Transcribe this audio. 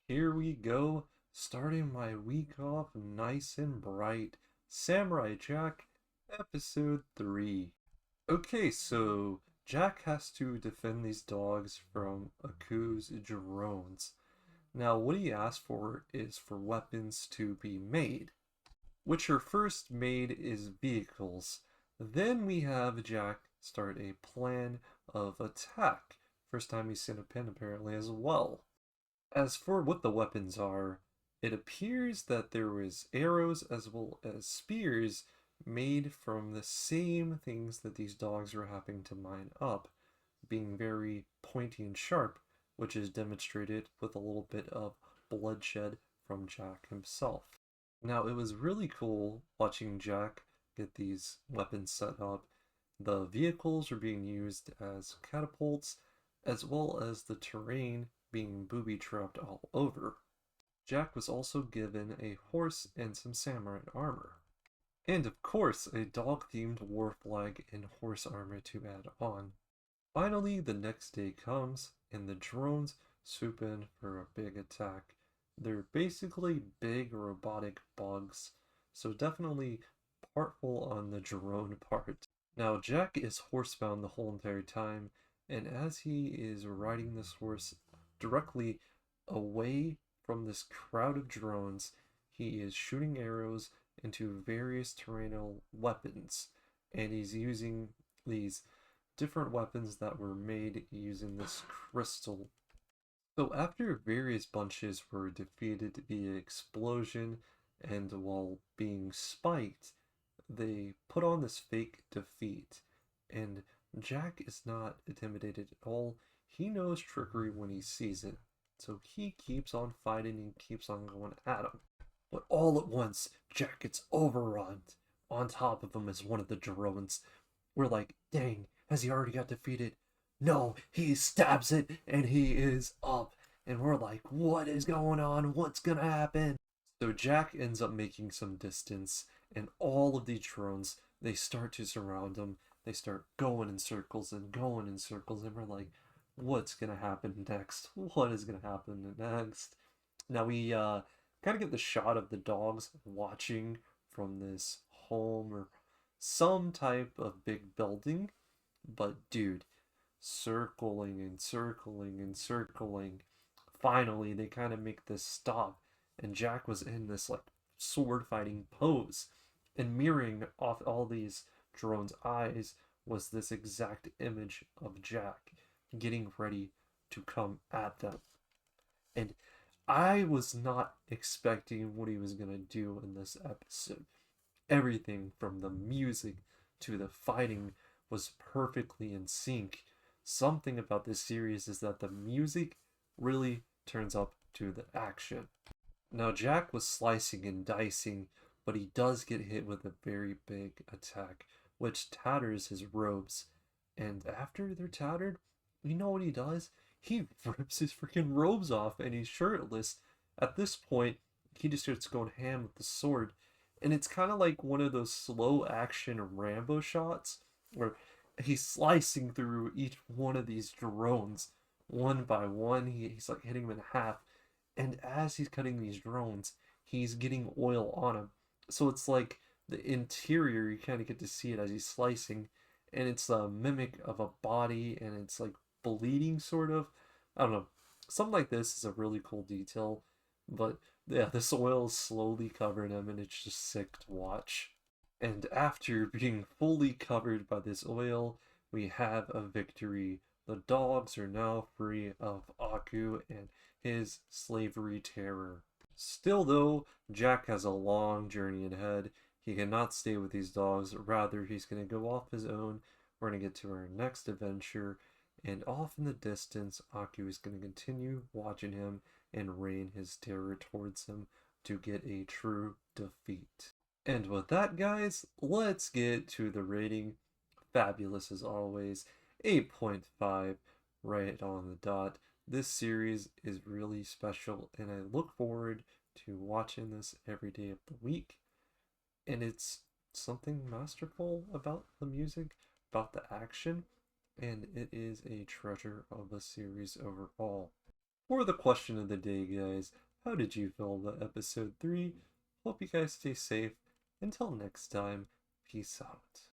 Here we go, starting my week off nice and bright. Samurai Jack, episode 3. Okay, so Jack has to defend these dogs from Aku's drones. Now, what he asked for is for weapons to be made, which are first made is vehicles. Then we have Jack start a plan of attack. First time he's seen a pin apparently as well. As for what the weapons are, it appears that there was arrows as well as spears made from the same things that these dogs were having to mine up, being very pointy and sharp, which is demonstrated with a little bit of bloodshed from Jack himself. Now, it was really cool watching Jack get these weapons set up. The vehicles were being used as catapults, as well as the terrain being booby-trapped all over. Jack was also given a horse and some samurai armor. And of course, a dog-themed war flag and horse armor to add on. Finally, the next day comes, and the drones swoop in for a big attack. They're basically big robotic bugs, so definitely partful on the drone part. Now, Jack is horsebound the whole entire time, and as he is riding this horse directly away from this crowd of drones, he is shooting arrows into various terrainal weapons, and he's using these different weapons that were made using this crystal. So after various bunches were defeated via explosion and while being spiked, they put on this fake defeat. And Jack is not intimidated at all. He knows trickery when he sees it. So he keeps on fighting and keeps on going at him. But all at once, Jack gets overrun. On top of him is one of the drones. We're like, dang, has he already got defeated? No, he stabs it and he is up. And we're like, what is going on? What's gonna happen? So Jack ends up making some distance, and all of these drones, they start to surround him. They start going in circles and going in circles, and we're like, what's gonna happen next? What is gonna happen next? Now we kind of get the shot of the dogs watching from this home or some type of big building, but dude, circling and circling and circling. Finally, they kind of make this stop, and Jack was in this like sword fighting pose, and mirroring off all these drones' eyes was this exact image of Jack getting ready to come at them. And I was not expecting what he was gonna do in this episode. Everything from the music to the fighting was perfectly in sync. Something about this series is that the music really turns up to the action. Now, Jack was slicing and dicing, but he does get hit with a very big attack, which tatters his robes. And after they're tattered, you know what he does? He rips his freaking robes off and he's shirtless. At this point, he just starts going ham with the sword. And it's kind of like one of those slow action Rambo shots where he's slicing through each one of these drones one by one. He's like hitting them in half. And as he's cutting these drones, he's getting oil on him. So it's like the interior, you kind of get to see it as he's slicing. And it's a mimic of a body and it's like bleeding, sort of. I don't know. Something like this is a really cool detail. But yeah, this oil is slowly covering him and it's just sick to watch. And after being fully covered by this oil, we have a victory. The dogs are now free of Aku and his slavery terror. Still, though, Jack has a long journey ahead. He cannot stay with these dogs, rather, he's going to go off his own. We're going to get to our next adventure, and off in the distance, Aku is going to continue watching him and rain his terror towards him to get a true defeat. And with that, guys, let's get to the rating. Fabulous as always. 8.5, right on the dot. This series is really special, and I look forward to watching this every day of the week. And it's something masterful about the music, about the action, and it is a treasure of a series overall. For the question of the day, guys, how did you feel about episode 3? Hope you guys stay safe. Until next time, peace out.